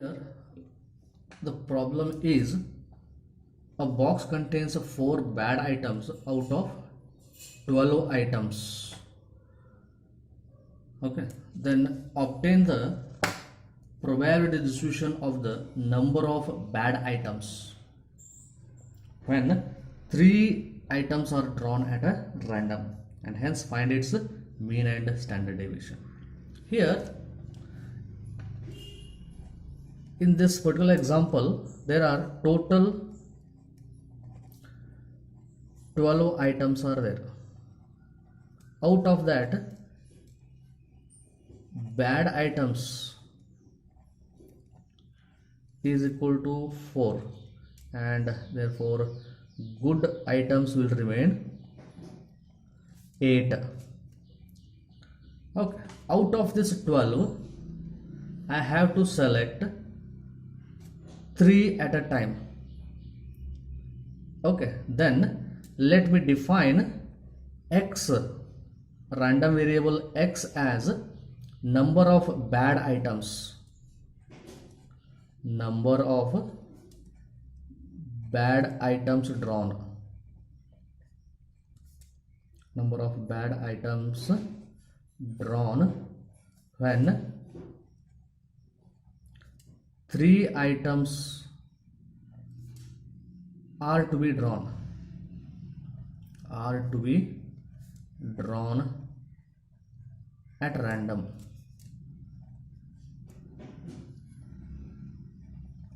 Here, the problem is a box contains 4 bad items out of 12 items. Okay, then obtain the probability distribution of the number of bad items when 3 items are drawn at a random, and hence find its mean and standard deviation. Here, in this particular example, there are total 12 items are there. Out of that, bad items is equal to 4, and therefore good items will remain 8. Okay, out of this 12, I have to select 3 at a time. Okay, then let me define x, random variable x, as number of bad items. Number of bad items drawn. Number of bad items drawn when 3 items are to be drawn. Are to be drawn at random.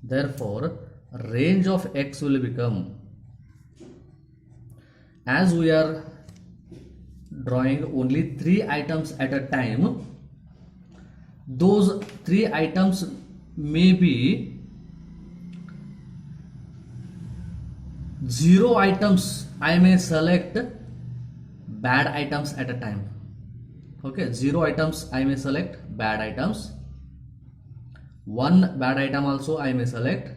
Therefore, range of x will become, as we are drawing only 3 items at a time, those 3 items may be 0 items. I may select bad items at a time. Okay, 0 items I may select bad items. 1 bad item also I may select.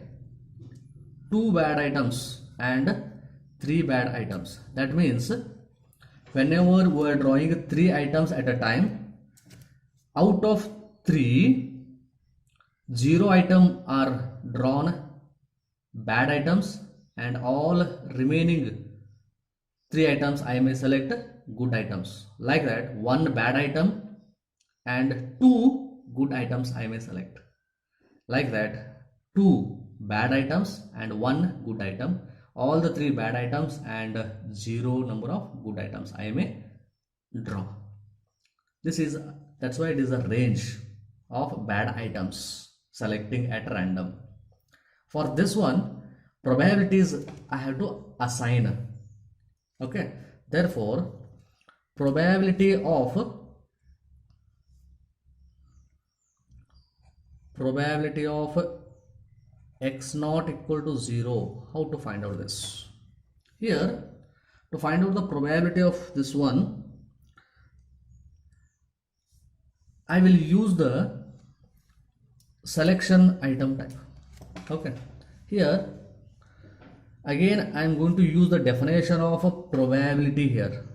2 bad items and 3 bad items. That means whenever we are drawing 3 items at a time, out of 3, 0 item are drawn bad items, and all remaining 3 items I may select good items. Like that, 1 bad item and 2 good items I may select. Like that, 2 bad items and 1 good item, all the 3 bad items and 0 number of good items I may draw. That's why it is a range of bad items selecting at random. For this one, probabilities I have to assign. Okay, therefore probability of x naught equal to 0. How to find out this? Here, to find out the probability of this one, I will use the selection item type. Okay, here again I am going to use the definition of a probability here.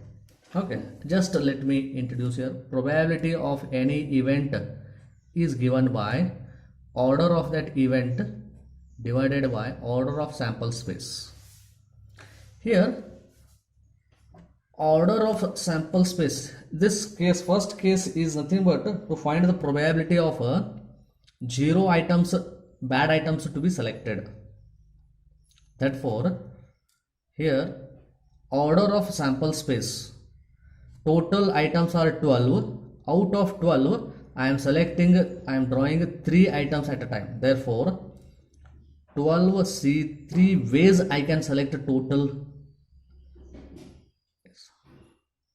Okay, just let me introduce here. Probability of any event is given by order of that event divided by order of sample space. Here, order of sample space, this case, first case, is nothing but to find the probability of 0 items, bad items to be selected. Therefore, here order of sample space, total items are 12. Out of 12, I am drawing 3 items at a time. Therefore, 12 see 3 ways I can select a total.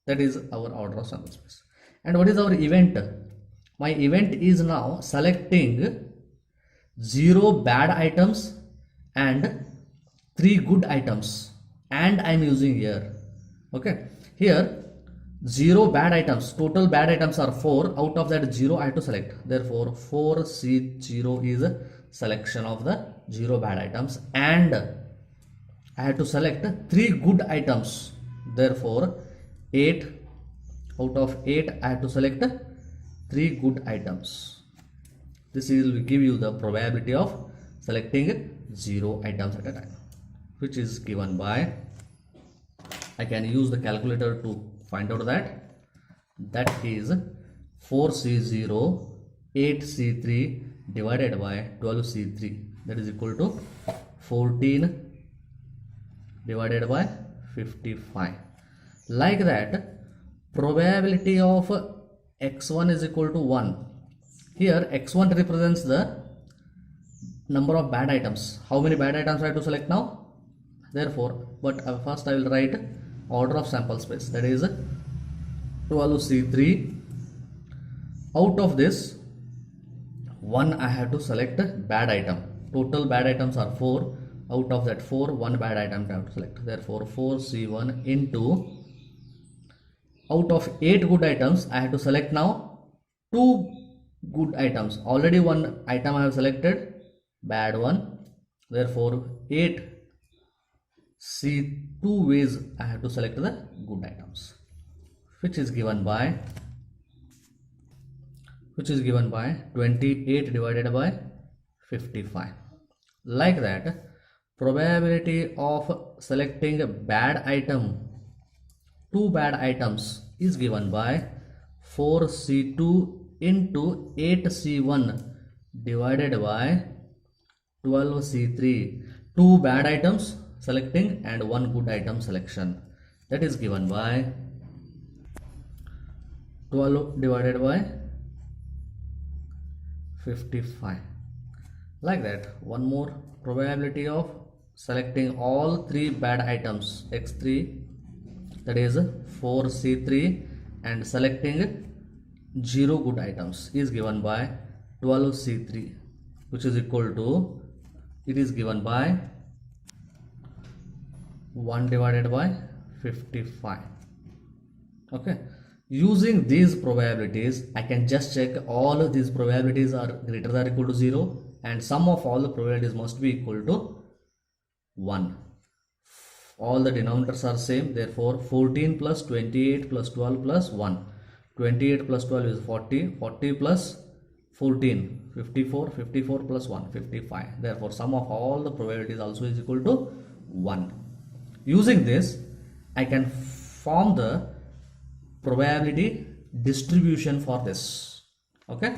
That is our order of sample space. And what is our event? My event is now selecting 0 bad items and 3 good items, and I am using here. Okay, here 0 bad items, total bad items are 4. Out of that 0 I have to select. Therefore 4C0 is a selection of the 0 bad items, and I have to select 3 good items. Therefore 8 out of 8 I have to select 3 good items. This will give you the probability of selecting 0 items at a time, which is given by, I can use the calculator to find out that is 4C0 8C3 divided by 12C3, that is equal to 14 divided by 55. Like that, probability of x1 is equal to 1. Here x1 represents the number of bad items. How many bad items I have to select now? Therefore, but first I will write order of sample space, that is 12C3. Out of this, 1 I have to select bad item. Total bad items are 4. Out of that 4, 1 bad item I have to select. Therefore, 4C1 into, out of 8 good items, I have to select now 2 good items. Already 1 item I have selected, bad one. Therefore, 8 see 2 ways I have to select the good items, which is given by 28 divided by 55. Like that, probability of selecting a bad item, 2 bad items, is given by 4C2 into 8C1 divided by 12C3. 2 bad items selecting and 1 good item selection, that is given by 12 divided by 55. Like that, one more, probability of selecting all 3 bad items x3, that is 4C3, and selecting 0 good items is given by 12C3, which is equal to, it is given by 1 divided by 55. Okay, using these probabilities I can just check all of these probabilities are greater than or equal to 0, and sum of all the probabilities must be equal to 1. All the denominators are same, therefore 14 plus 28 plus 12 plus 1. 28 plus 12 is 40, 40 plus 14, 54, 54 plus 1, 55. Therefore, sum of all the probabilities also is equal to 1. Using this, I can form the probability distribution for this. Okay.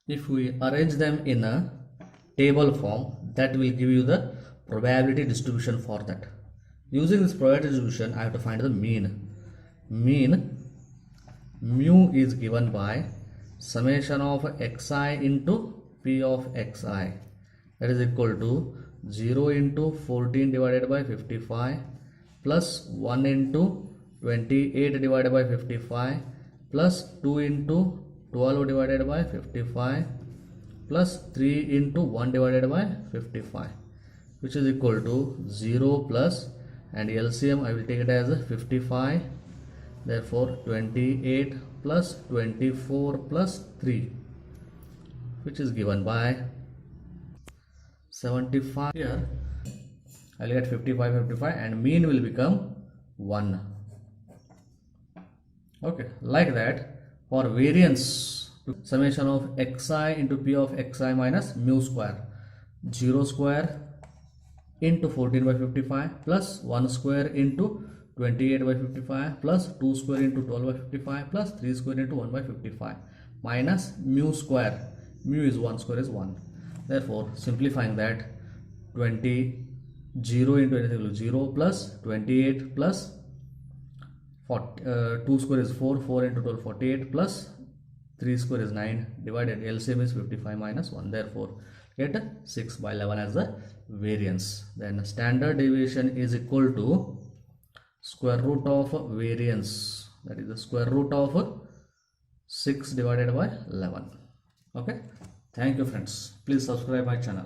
If we arrange them in a table form, that will give you the probability distribution for that. Using this probability distribution, I have to find the mean. Mean mu is given by summation of xi into p of xi, that is equal to 0 into 14 divided by 55 plus 1 into 28 divided by 55 plus 2 into 12 divided by 55 plus 3 into 1 divided by 55, which is equal to 0 plus, and LCM I will take it as 55. Therefore 28 plus 24 plus 3, which is given by 75. Here I will get 55 and mean will become 1. Okay, like that, for variance, summation of xi into p of xi minus mu square, 0 square into 14 by 55 plus 1 square into 28 by 55 plus 2 square into 12 by 55 plus 3 square into 1 by 55 minus mu square. Mu is 1, square is 1. Therefore, simplifying that, 0 into anything 0 plus 28 plus 2 square is 4, 4 into 12 48 plus 3 square is 9 divided LCM is 55 minus 1. Therefore, get 6 by 11 as the variance. Then standard deviation is equal to square root of variance, that is the square root of 6 divided by 11. Okay, thank you friends, please subscribe my channel.